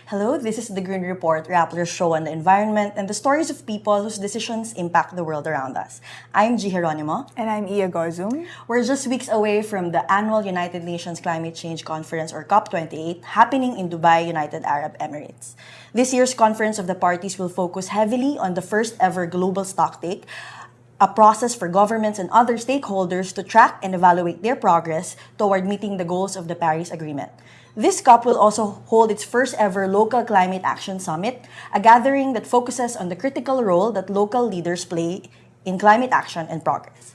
Hello, this is the Green Report, Rappler's show on the environment and the stories of people whose decisions impact the world around us. I'm Jee Geronimo. And I'm Iya Gozum. We're just weeks away from the annual United Nations Climate Change Conference, or COP28, happening in Dubai, United Arab Emirates. This year's Conference of the Parties will focus heavily on the first ever global stocktake, a process for governments and other stakeholders to track and evaluate their progress toward meeting the goals of the Paris Agreement. This COP will also hold its first ever Local Climate Action Summit, a gathering that focuses on the critical role that local leaders play in climate action and progress.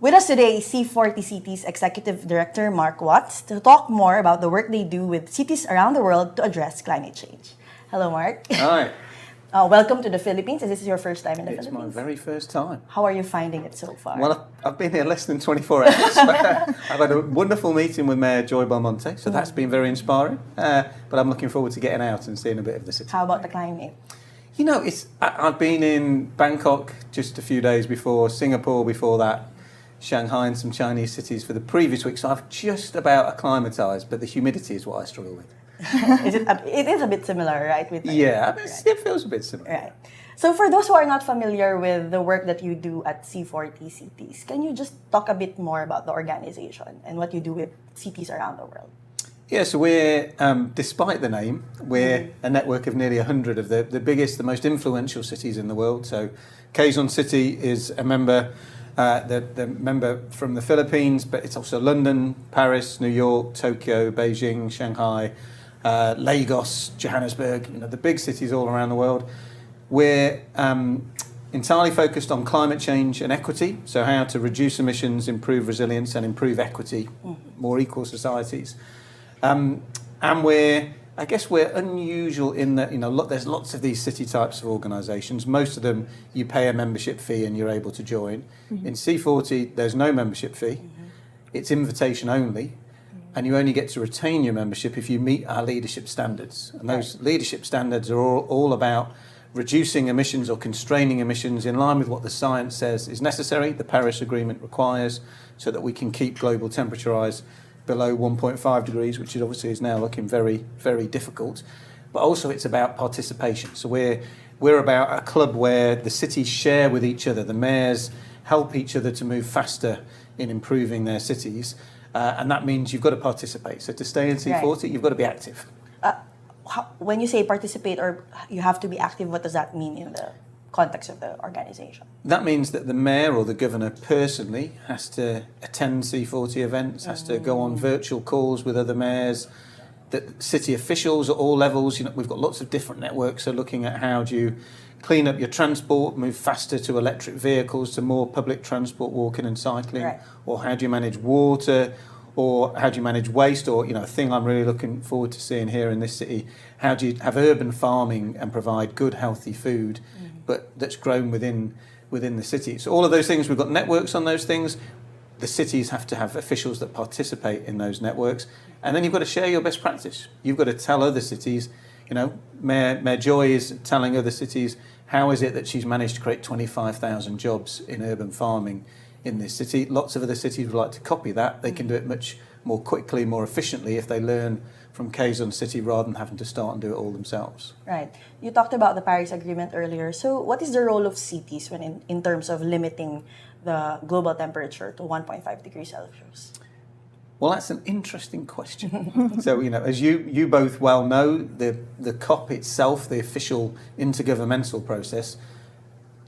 With us today is C40 Cities Executive Director Mark Watts to talk more about the work they do with cities around the world to address climate change. Hello, Mark. Hi. Welcome to the Philippines. Is this your first time in the It's Philippines? my very first time. How are you finding it so far? Well, I've been here less than 24 hours. I've had a wonderful meeting with Mayor Joy Belmonte, so that's been very inspiring. But I'm looking forward to getting out and seeing a bit of the city. How about the climate? You know, I've been in Bangkok just a few days before, Singapore before that, Shanghai and some Chinese cities for the previous week, so I've just about acclimatised, but the humidity is what I struggle with. It is a bit similar, right? With Yeah, it feels a bit similar. Right. So for those who are not familiar with the work that you do at C40 Cities, can you just talk a bit more about the organization and what you do with cities around the world? Yeah, so we're, despite the name, we're a network of nearly 100 of the biggest, the most influential cities in the world. So Quezon City is a member, the member from the Philippines, but it's also London, Paris, New York, Tokyo, Beijing, Shanghai, Lagos, Johannesburg, the big cities all around the world. We're entirely focused on climate change and equity, so how to reduce emissions, improve resilience and improve equity, more equal societies. And we're unusual in that, there's lots of these city types of organisations. Most of them, you pay a membership fee and you're able to join. In C40, there's no membership fee. It's invitation only. And you only get to retain your membership if you meet our leadership standards. And those leadership standards are all about reducing emissions or constraining emissions in line with what the science says is necessary, the Paris Agreement requires, so that we can keep global temperature rise below 1.5 degrees, which obviously is now looking very, very difficult. But also it's about participation. So we're about a club where the cities share with each other. The mayors help each other to move faster in improving their cities. And that means you've got to participate. So to stay in C40, you've got to be active. When you say participate or you have to be active, what does that mean in the context of the organization? That means that the mayor or the governor personally has to attend C40 events, has to go on virtual calls with other mayors, that city officials at all levels. We've got lots of different networks, so looking at how do you clean up your transport, move faster to electric vehicles, to more public transport, walking and cycling, or how do you manage water, or how do you manage waste, or a thing I'm really looking forward to seeing here in this city, how do you have urban farming and provide good healthy food but that's grown within the city. So all of those things, we've got networks on those things. The cities have to have officials that participate in those networks, and then you've got to share your best practice. You've got to tell other cities, Mayor Joy is telling other cities how is it that she's managed to create 25,000 jobs in urban farming in this city. Lots of other cities would like to copy that. They can do it much more quickly, more efficiently if they learn from Quezon City rather than having to start and do it all themselves. Right. You talked about the Paris Agreement earlier. So what is the role of cities when in terms of limiting the global temperature to 1.5 degrees Celsius? Well, that's an interesting question. So, as you both well know, the COP itself, the official intergovernmental process,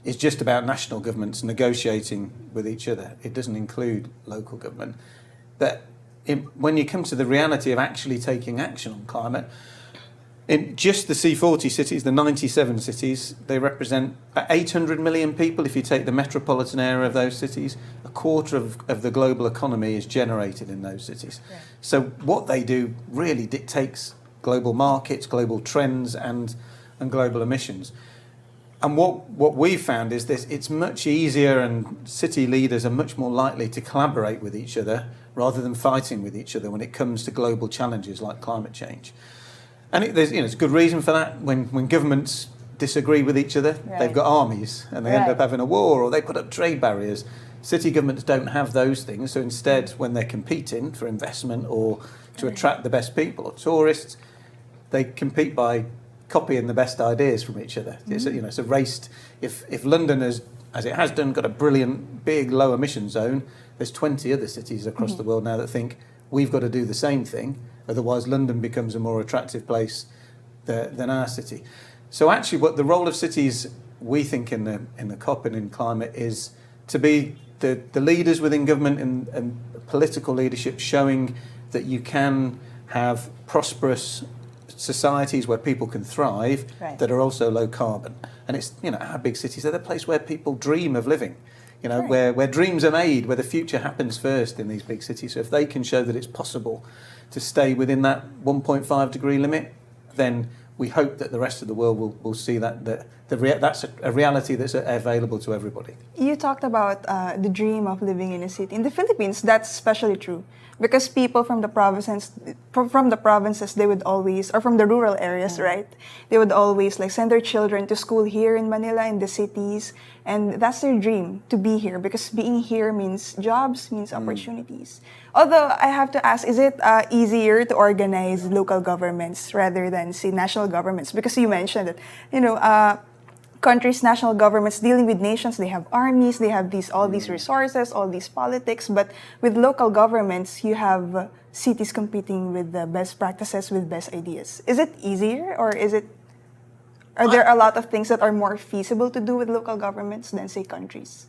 is just about national governments negotiating with each other. It doesn't include local government. But when you come to the reality of actually taking action on climate, in just the C40 cities, the 97 cities, they represent 800 million people. If you take the metropolitan area of those cities, a quarter of the global economy is generated in those cities. Yeah. So what they do really dictates global markets, global trends, and global emissions. And what we've found is this: it's much easier, and city leaders are much more likely to collaborate with each other rather than fighting with each other when it comes to global challenges like climate change. And there's a good reason for that. When governments disagree with each other, they've got armies and they end up having a war, or they put up trade barriers. City governments don't have those things, so instead, when they're competing for investment or to attract the best people or tourists, they compete by copying the best ideas from each other. It's a race. If London has, as it has done, got a brilliant big low emission zone, there's 20 other cities across the world now that think we've got to do the same thing, otherwise London becomes a more attractive place than our city. So actually, what the role of cities, we think in the COP and in climate, is to be the leaders within government and political leadership, showing that you can have prosperous societies where people can thrive, right, that are also low carbon. And it's, our big cities, they're the place where people dream of living, right, where dreams are made, where the future happens first in these big cities. So if they can show that it's possible to stay within that 1.5 degree limit, then we hope that the rest of the world will see that's a reality that's available to everybody. You talked about the dream of living in a city. In the Philippines, that's especially true because people from the provinces, they would always, or from the rural areas, right? They would always send their children to school here in Manila, in the cities, and that's their dream, to be here, because being here means jobs, means opportunities. Although I have to ask, is it easier to organize local governments rather than, say, national governments? Because you mentioned that, countries, national governments dealing with nations, they have armies, they have all these resources, all these politics. But with local governments, you have cities competing with the best practices, with best ideas. Is it easier, or are there a lot of things that are more feasible to do with local governments than, say, countries?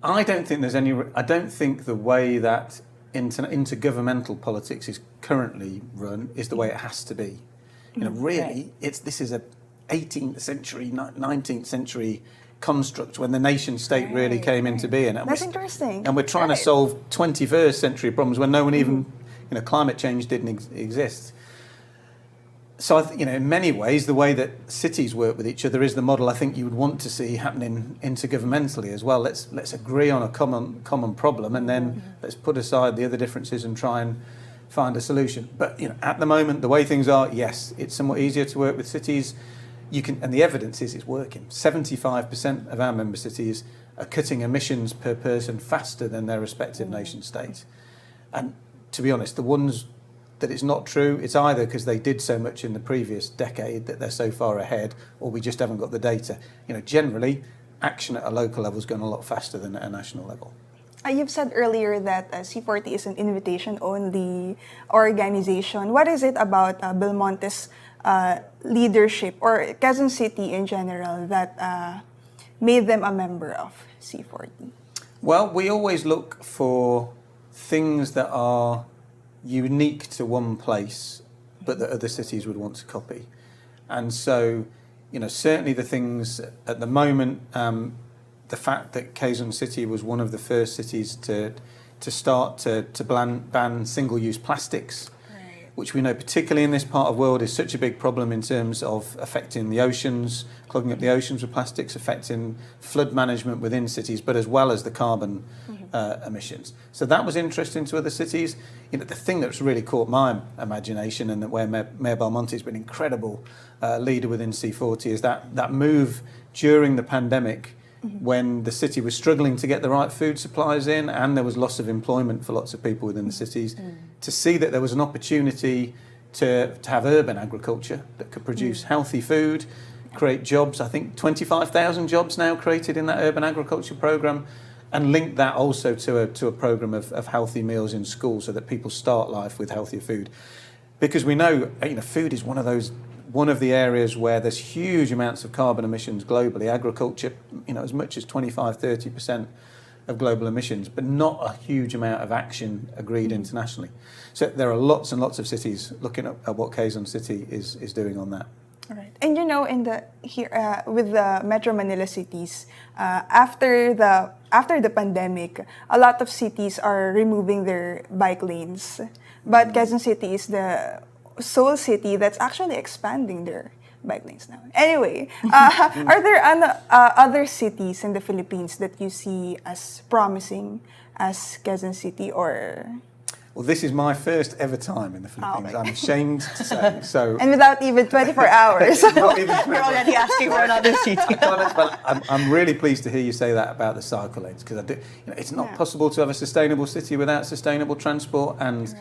I don't think the way that intergovernmental politics is currently run is the way it has to be. Really, this is a 18th century, 19th century construct when the nation state really came into being. And that's interesting. And we're trying to solve 21st century problems when no one even, climate change didn't exist. So, in many ways, the way that cities work with each other is the model I think you would want to see happening intergovernmentally as well. Let's agree on a common problem, and then let's put aside the other differences and try and find a solution. But at the moment, the way things are, yes, it's somewhat easier to work with cities. And the evidence is it's working. 75% of our member cities are cutting emissions per person faster than their respective nation states. And to be honest, the ones that it's not true, it's either because they did so much in the previous decade that they're so far ahead, or we just haven't got the data. Generally, action at a local level is going a lot faster than at a national level. You've said earlier that C40 is an invitation-only organization. What is it about Belmonte's leadership, or Quezon City in general, that made them a member of C40? Well, we always look for things that are unique to one place, but that other cities would want to copy. And so, certainly the things at the moment, the fact that Quezon City was one of the first cities to start to ban single-use plastics, which we know particularly in this part of the world is such a big problem in terms of affecting the oceans, clogging up the oceans with plastics, affecting flood management within cities, but as well as the carbon emissions. So that was interesting to other cities. The thing that's really caught my imagination, and that where Mayor Belmonte has been an incredible leader within C40, is that move during the pandemic, when the city was struggling to get the right food supplies in and there was loss of employment for lots of people within the cities, to see that there was an opportunity to have urban agriculture that could produce healthy food, create jobs. I think 25,000 jobs now created in that urban agriculture programme, and link that also to a programme of healthy meals in schools so that people start life with healthier food. Because we know, food is one of the areas where there's huge amounts of carbon emissions globally. Agriculture, as much as 25-30% of global emissions, but not a huge amount of action agreed internationally. So there are lots and lots of cities looking at what Quezon City is doing on that. All right. And with the Metro Manila cities, after the pandemic, a lot of cities are removing their bike lanes. But Quezon City is the sole city that's actually expanding their bike lanes now. Anyway, are there other cities in the Philippines that you see as promising as Quezon City, or? Well, this is my first ever time in the Philippines. I'm ashamed to say. So, and without even 24 hours. Not even 24 You're already asking for another city. I'm really pleased to hear you say that about the cycle lanes, because it's not possible to have a sustainable city without sustainable transport, and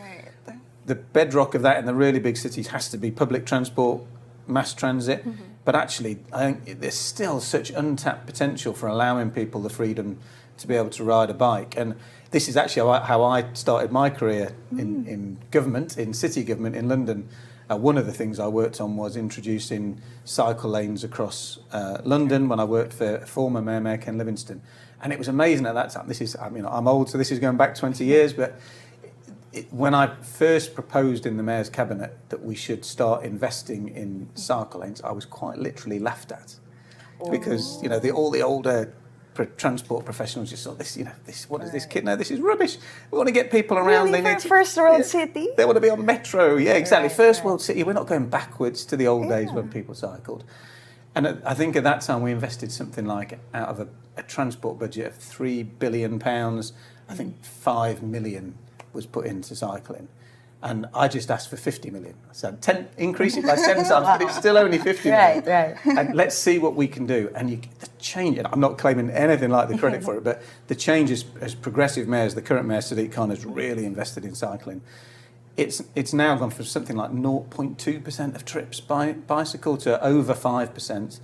the bedrock of that in the really big cities has to be public transport, mass transit. But actually, I think there's still such untapped potential for allowing people the freedom to be able to ride a bike. And this is actually how I started my career in government, in city government in London. One of the things I worked on was introducing cycle lanes across London when I worked for former Mayor Ken Livingstone. And it was amazing at that time. I'm old, so this is going back 20 years, but when I first proposed in the Mayor's Cabinet that we should start investing in cycle lanes, I was quite literally laughed at. Because, all the older transport professionals just thought, what is this kid? No, this is rubbish. We want to get people around. Really, for first world city? They want to be on metro. Yeah, exactly. Right, First world city. We're not going backwards to the old days when people cycled. And I think at that time we invested something like, out of a transport budget of £3 billion, I think 5 million was put into cycling. And I just asked for 50 million. I said, increase it by 10 times, but it's still only 50 million. Right. And let's see what we can do. And the change, and I'm not claiming anything like the credit for it, but the change as progressive mayors, the current mayor, Sadiq Khan, has really invested in cycling. It's now gone from something like 0.2% of trips by bicycle to over 5%.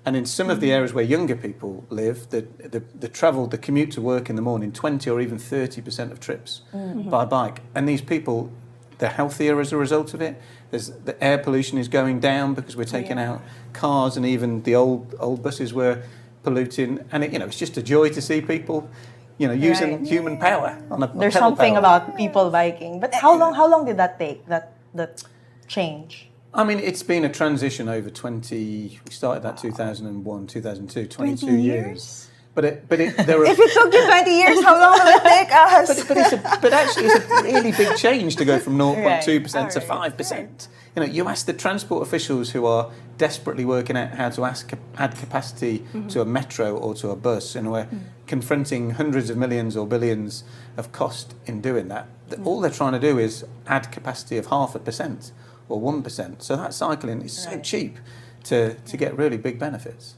And in some of the areas where younger people live, the commute to work in the morning, 20 or even 30% of trips by bike. And these people, they're healthier as a result of it. The air pollution is going down because we're taking out cars, and even the old buses were polluting. And it's just a joy to see people, using human power on a There's pedal something power. about people biking. But how long did that take? That change? I mean, it's been a transition over 20. We started that 2001, 2002, 22 20 years. But there are. If it took you 20 years, how long will it take us? But actually, it's a really big change to go from 0.2% to Right. 5%. You ask the transport officials who are desperately working out how to add capacity to a metro or to a bus, and we're confronting hundreds of millions or billions of cost in doing that. All they're trying to do is add capacity of 0.5% or 1%. So that cycling is so cheap to get really big benefits.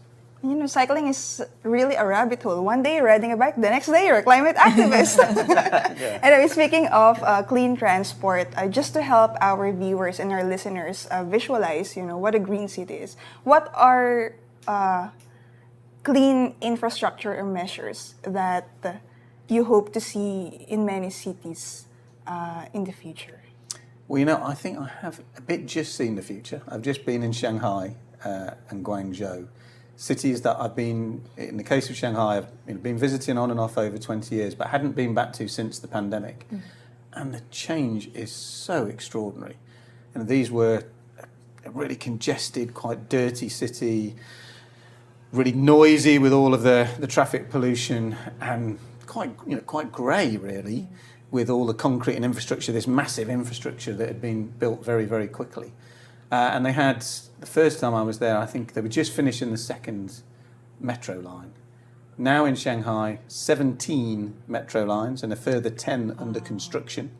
Cycling is really a rabbit hole. One day you're riding a bike, the next day you're a climate activist. Anyway, speaking of clean transport, just to help our viewers and our listeners visualize, what a green city is. What are clean infrastructure or measures that you hope to see in many cities in the future? Well, I think I have a bit just seen the future. I've just been in Shanghai and Guangzhou. Cities that I've been, in the case of Shanghai, I've been visiting on and off over 20 years, but hadn't been back to since the pandemic. And the change is so extraordinary. These were a really congested, quite dirty city, really noisy with all of the traffic pollution, and quite grey, really, with all the concrete and infrastructure, this massive infrastructure that had been built very, very quickly. And they had, the first time I was there, I think they were just finishing the second metro line. Now in Shanghai, 17 metro lines and a further 10 under construction.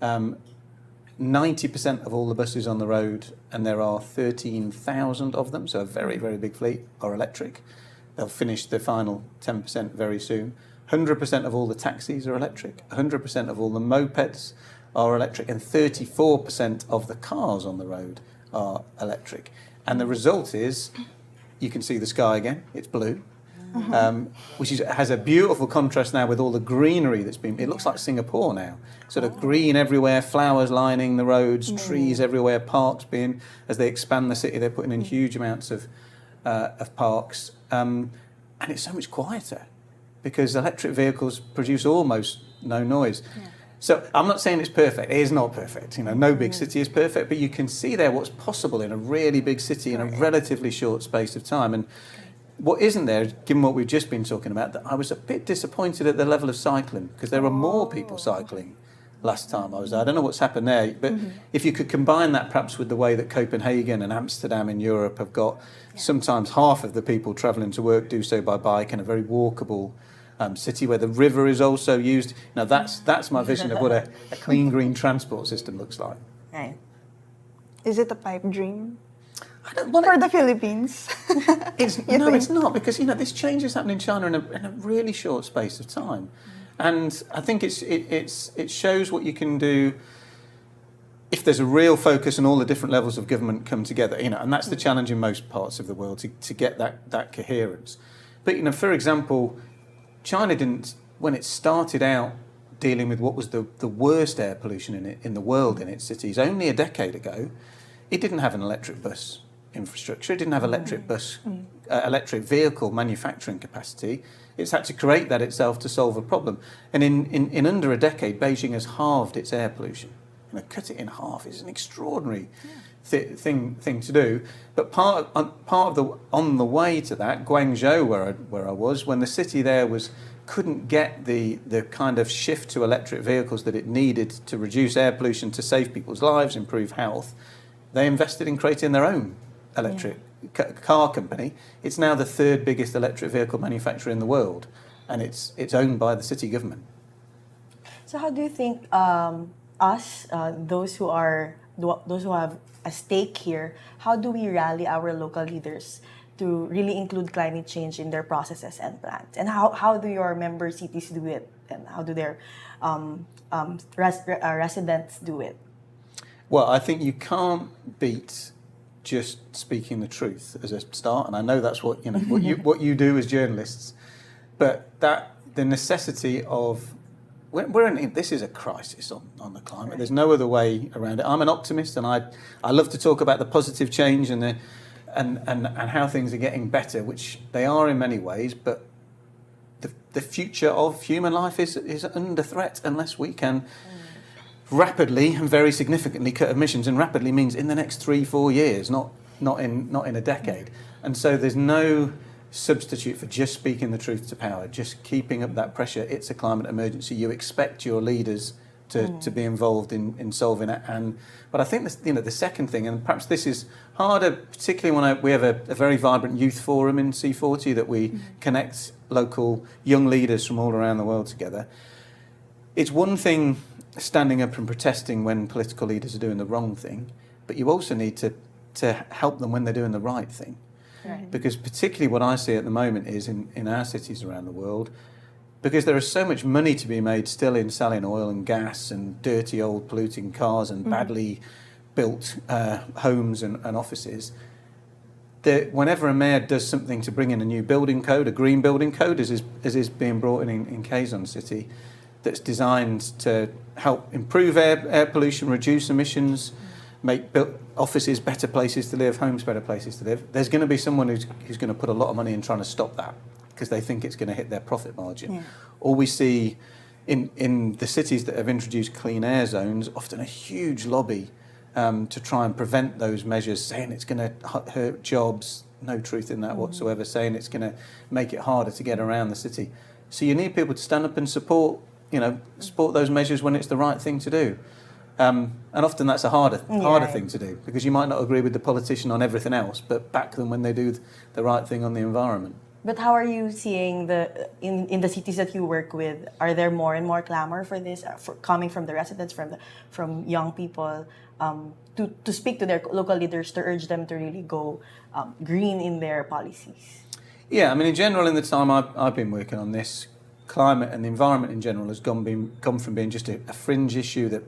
90% of all the buses on the road, and there are 13,000 of them, so a very, very big fleet, are electric. They'll finish the final 10% very soon. 100% of all the taxis are electric. 100% of all the mopeds are electric, and 34% of the cars on the road are electric. And the result is, you can see the sky again, it's blue, which has a beautiful contrast now with all the greenery that's been, it looks like Singapore now. Sort of green everywhere, flowers lining the roads, trees everywhere, parks being, as they expand the city, they're putting in huge amounts of parks. And it's so much quieter because electric vehicles produce almost no noise. So I'm not saying it's perfect. It is not perfect. No big city is perfect, but you can see there what's possible in a really big city in a relatively short space of time. And what isn't there, given what we've just been talking about, that I was a bit disappointed at the level of cycling, because there were more people cycling last time I was there. I don't know what's happened there, but if you could combine that perhaps with the way that Copenhagen and Amsterdam in Europe have got sometimes half of the people travelling to work do so by bike, in a very walkable city where the river is also used. Now that's my vision of what a clean green transport system looks like. Right. Is it a pipe dream I don't want for the Philippines? It's not, because this change is happening in China in a really short space of time, and I think it shows what you can do if there's a real focus and all the different levels of government come together, and that's the challenge in most parts of the world to get that coherence. But for example, China didn't, when it started out dealing with what was the worst air pollution in the world in its cities only a decade ago, it didn't have an electric bus infrastructure. It didn't have electric vehicle manufacturing capacity. It's had to create that itself to solve a problem. And in under a decade, Beijing has halved its air pollution. Cut it in half is an extraordinary thing to do. But part of on the way to that, Guangzhou, where I was, when the city there couldn't get the kind of shift to electric vehicles that it needed to reduce air pollution, to save people's lives, improve health, they invested in creating their own electric car company. It's now the third biggest electric vehicle manufacturer in the world, and it's owned by the city government. So how do you think those who have a stake here, how do we rally our local leaders to really include climate change in their processes and plans? And how do your member cities do it? And how do their residents do it? Well, I think you can't beat just speaking the truth as a start, and I know that's what what you do as journalists. But the necessity of this is a crisis on the climate. Right. There's no other way around it. I'm an optimist, and I love to talk about the positive change and how things are getting better, which they are in many ways. But the future of human life is under threat unless we can rapidly and very significantly cut emissions. And rapidly means in the next 3-4 years, not in a decade. And so there's no substitute for just speaking the truth to power, just keeping up that pressure. It's a climate emergency. You expect your leaders to be involved in solving it. But I think the second thing, and perhaps this is harder, particularly when we have a very vibrant youth forum in C40 that we connect local young leaders from all around the world together. It's one thing standing up and protesting when political leaders are doing the wrong thing, but you also need to help them when they're doing the right thing. Right. Because particularly what I see at the moment is in our cities around the world, because there is so much money to be made still in selling oil and gas and dirty old polluting cars and badly built homes and offices, that whenever a mayor does something to bring in a new building code, a green building code, as is being brought in Quezon City, that's designed to help improve air pollution, reduce emissions, make offices better places to live, homes better places to live, there's going to be someone who's going to put a lot of money in trying to stop that because they think it's going to hit their profit margin. Yeah. Or we see in the cities that have introduced clean air zones, often a huge lobby to try and prevent those measures, saying it's going to hurt jobs, no truth in that whatsoever, saying it's going to make it harder to get around the city. So you need people to stand up and support those measures when it's the right thing to do. And often that's a harder thing to do because you might not agree with the politician on everything else, but back them when they do the right thing on the environment. But how are you seeing in the cities that you work with? Are there more and more clamor for this, coming from the residents, from young people, to speak to their local leaders to urge them to really go green in their policies? Yeah, I mean, in general, in the time I've been working on this, climate and the environment in general has gone from being just a fringe issue that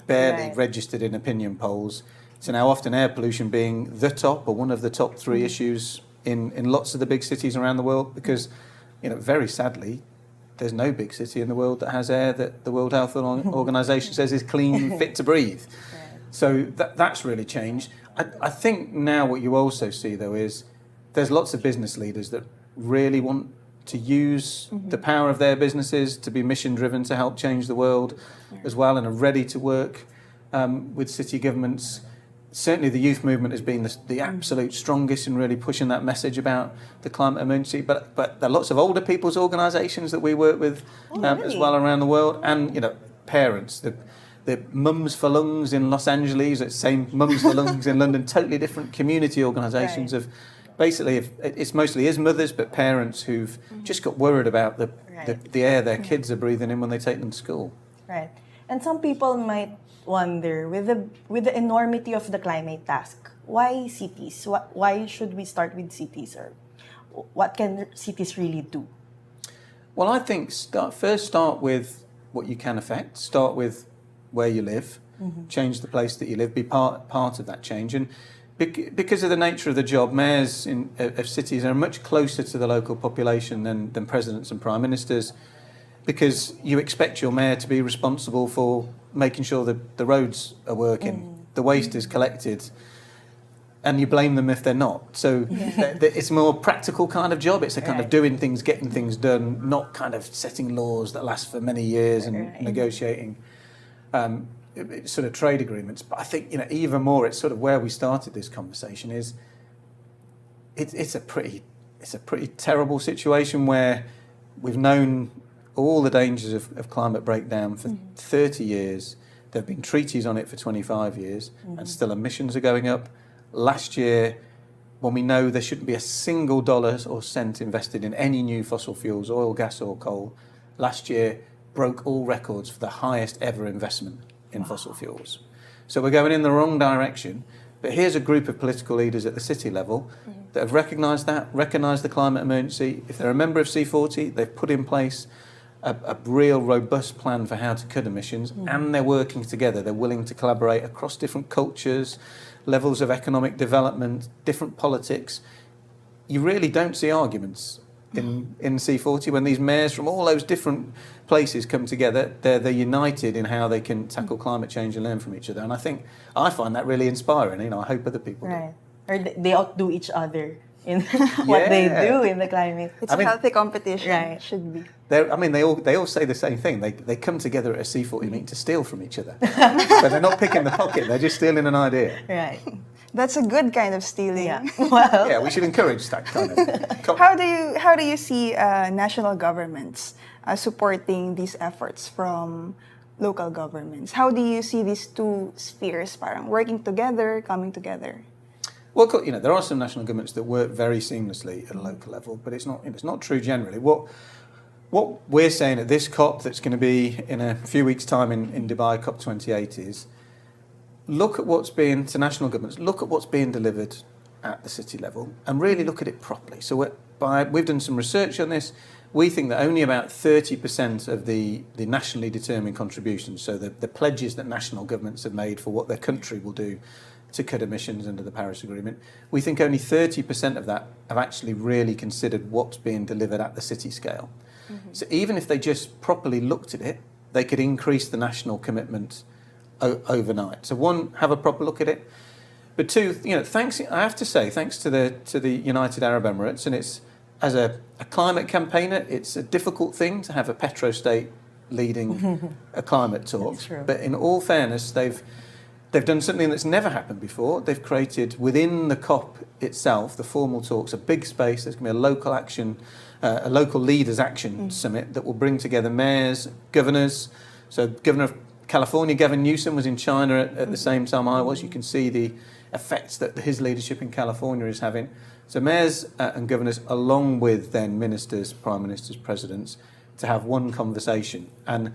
barely registered in opinion polls to now often air pollution being the top or one of the top 3 issues in lots of the big cities around the world, because very sadly there's no big city in the world that has air that the World Health Organization says is clean, fit to breathe. So that's really changed. I think now what you also see though is there's lots of business leaders that really want to use the power of their businesses to be mission driven to help change the world as well, and are ready to work with city governments. Certainly the youth movement has been the absolute strongest in really pushing that message about the climate emergency, but there are lots of older people's organisations that we work with as well around the world, and parents, the Mums for Lungs in Los Angeles, the same Mums for Lungs in London, totally different community organisations of basically, it's mostly mothers, but parents who've just got worried about the air their kids are breathing in when they take them to school. Right. And some people might wonder, with the enormity of the climate task, why cities? Why should we start with cities? Or what can cities really do? Well, I think start with what you can affect. Start with where you live. change the place that you live, be part of that change. And because of the nature of the job, mayors of cities are much closer to the local population than presidents and prime ministers, because you expect your mayor to be responsible for making sure that the roads are working, the waste is collected, and you blame them if they're not. So it's a more practical kind of job. It's a kind of doing things, getting things done, not kind of setting laws that last for many years and negotiating sort of trade agreements. But I think, even more, it's sort of where we started this conversation is it's a pretty terrible situation where we've known all the dangers of climate breakdown for 30 years. There have been treaties on it for 25 years, and still emissions are going up. Last year, when we know there shouldn't be a single dollar or cent invested in any new fossil fuels, oil, gas or coal, last year broke all records for the highest ever investment in fossil fuels. So we're going in the wrong direction. But here's a group of political leaders at the city level that have recognised the climate emergency. If they're a member of C40, they've put in place a real robust plan for how to cut emissions, and they're working together. They're willing to collaborate across different cultures, levels of economic development, different politics. You really don't see arguments in C40 when these mayors from all those different places come together. They're united in how they can tackle climate change and learn from each other. And I find that really inspiring. I hope other people do. Right. Or they outdo each other in what they do in the climate. It's a healthy competition. Right. Should be. They all say the same thing. They come together at a C40 meeting to steal from each other. But they're not picking the pocket. They're just stealing an idea. Right. That's a good kind of stealing. Yeah. Well. Yeah, we should encourage that kind of. How do you see national governments supporting these efforts from local governments? How do you see these two spheres parang working together, coming together? Well, there are some national governments that work very seamlessly at a local level, but it's not true generally. What we're saying at this COP that's going to be in a few weeks' time in Dubai, COP28, is look at what's being, to national governments, look at what's being delivered at the city level and really look at it properly. So we've done some research on this. We think that only about 30% of the nationally determined contributions, so the pledges that national governments have made for what their country will do to cut emissions under the Paris Agreement, we think only 30% of that have actually really considered what's being delivered at the city scale. So even if they just properly looked at it, they could increase the national commitment overnight. So one, have a proper look at it. But two, thanks to the United Arab Emirates, and it's, as a climate campaigner, it's a difficult thing to have a petrostate leading a climate talk. But in all fairness, they've done something that's never happened before. They've created within the COP itself, the formal talks, a big space. There's going to be a local action, a local leaders action summit that will bring together mayors, governors. So Governor of California, Gavin Newsom, was in China at the same time I was. You can see the effects that his leadership in California is having. So mayors and governors, along with then ministers, prime ministers, presidents, to have one conversation. And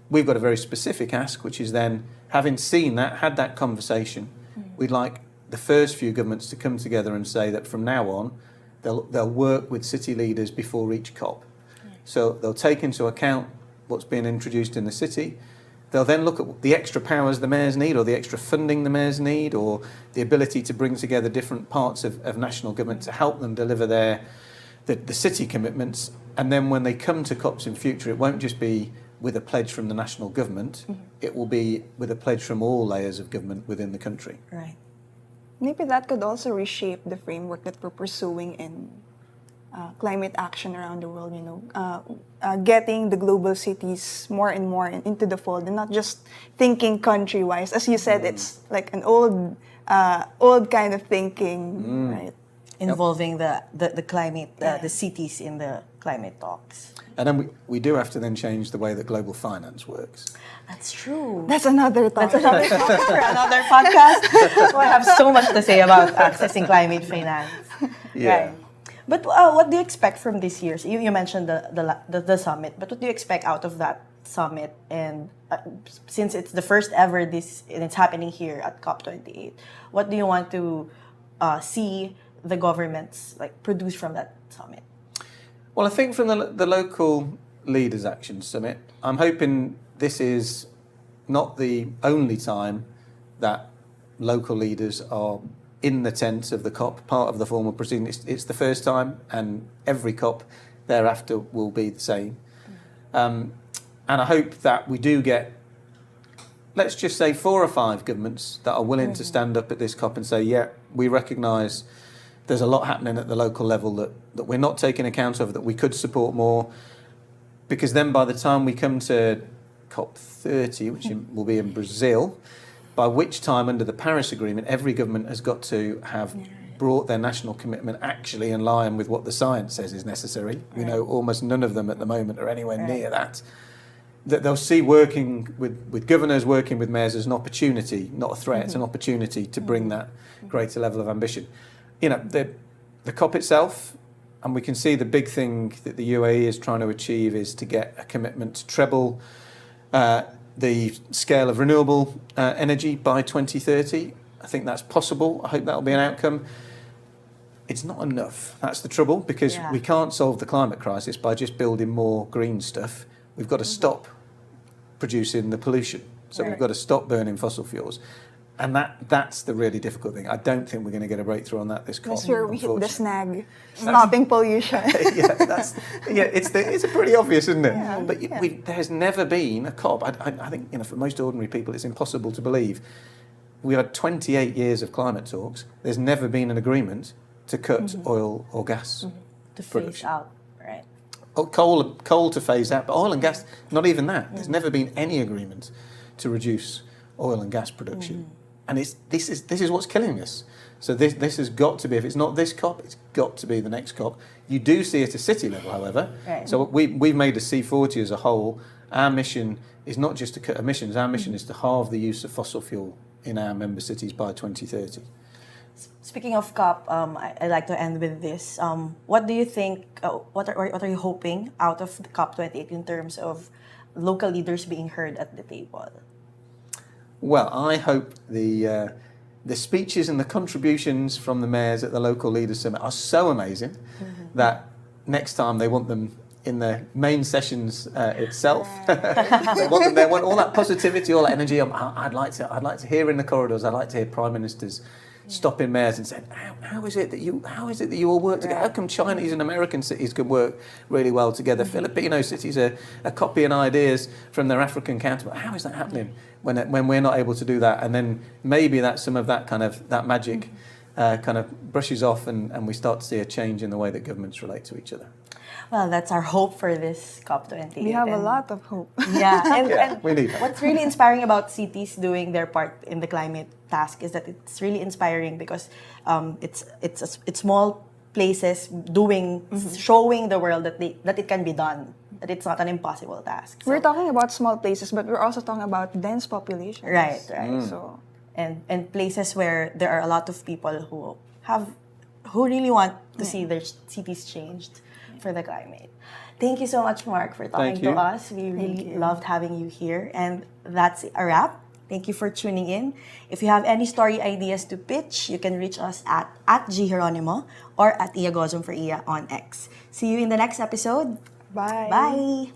we've got a very specific ask, which is then, having seen that, had that conversation, we'd like the first few governments to come together and say that from now on, they'll work with city leaders before each COP. So they'll take into account what's being introduced in the city. They'll then look at the extra powers the mayors need, or the extra funding the mayors need, or the ability to bring together different parts of national government to help them deliver the city commitments. And then when they come to COPs in future, it won't just be with a pledge from the national government, it will be with a pledge from all layers of government within the country. Right. Maybe that could also reshape the framework that we're pursuing in climate action around the world, getting the global cities more and more into the fold, and not just thinking country-wise. As you said, it's like an old kind of thinking, right? Involving the climate, the cities in the climate talks. And then we do have to then change the way that global finance works. That's true. That's another topic. That's another topic for another podcast. I have so much to say about accessing climate finance. Yeah. Right. But what do you expect from this year's? You mentioned the summit, but what do you expect out of that summit? And since it's the first ever and it's happening here at COP28, what do you want to see the governments produce from that summit? Well, I think from the local leaders action summit, I'm hoping this is not the only time that local leaders are in the tent of the COP, part of the formal proceeding. It's the first time, and every COP thereafter will be the same. And I hope that we do get, let's just say, 4 or 5 governments that are willing to stand up at this COP and say, yeah, we recognise there's a lot happening at the local level that we're not taking account of, that we could support more. Because then by the time we come to COP30, which will be in Brazil, by which time, under the Paris Agreement, every government has got to have brought their national commitment actually in line with what the science says is necessary. We know almost none of them at the moment are anywhere near that. That they'll see working with governors, working with mayors as an opportunity, not a threat, it's an opportunity to bring that greater level of ambition. You know, the COP itself, and we can see the big thing that the UAE is trying to achieve is to get a commitment to treble the scale of renewable energy by 2030. I think that's possible. I hope that'll be an outcome. It's not enough. That's the trouble, because we can't solve the climate crisis by just building more green stuff. We've got to stop producing the pollution. So we've got to stop burning fossil fuels. And that's the really difficult thing. I don't think we're going to get a breakthrough on that this COP. That's where we hit the snag, stopping pollution. It's pretty obvious, isn't it? Yeah. But there's never been a COP. I think, you know, for most ordinary people, it's impossible to believe. We've had 28 years of climate talks. There's never been an agreement to cut oil or gas To phase production. out, right? Oh, coal to phase out, but oil and gas, not even that. There's never been any agreement to reduce oil and gas production. And this is what's killing us. So this has got to be, if it's not this COP, it's got to be the next COP. You do see at a city level, however. Right. So we've made a C40 as a whole. Our mission is not just to cut emissions. Our mission is to halve the use of fossil fuel in our member cities by 2030. Speaking of COP, I'd like to end with this. What do you think, what are you hoping out of the COP28 in terms of local leaders being heard at the table? Well, I hope the speeches and the contributions from the mayors at the local leaders summit are so amazing that next time they want them in the main sessions itself. They want all that positivity, all that energy. I'd like to hear in the corridors. I'd like to hear prime ministers stopping mayors and saying, how is it that you all work together? How come Chinese and American cities can work really well together? Filipino cities are copying ideas from their African counterparts. How is that happening when we're not able to do that? And then maybe that some of that kind of that magic kind of brushes off, and we start to see a change in the way that governments relate to each other. Well, that's our hope for this COP28. We have a lot of hope. Yeah, and We need that. what's really inspiring about cities doing their part in the climate task is that it's really inspiring because it's small places doing showing the world that it can be done, that it's not an impossible task. So, We're talking about small places, but we're also talking about dense populations. right. So And places where there are a lot of people who really want to see their cities changed for the climate. Thank you so much, Mark, for talking Thank you. to us. We really loved having you here. And that's a wrap. Thank you for tuning in. If you have any story ideas to pitch, you can reach us at Jee Geronimo or at Iya Gozum for Iya on X. See you in the next episode. bye. Bye.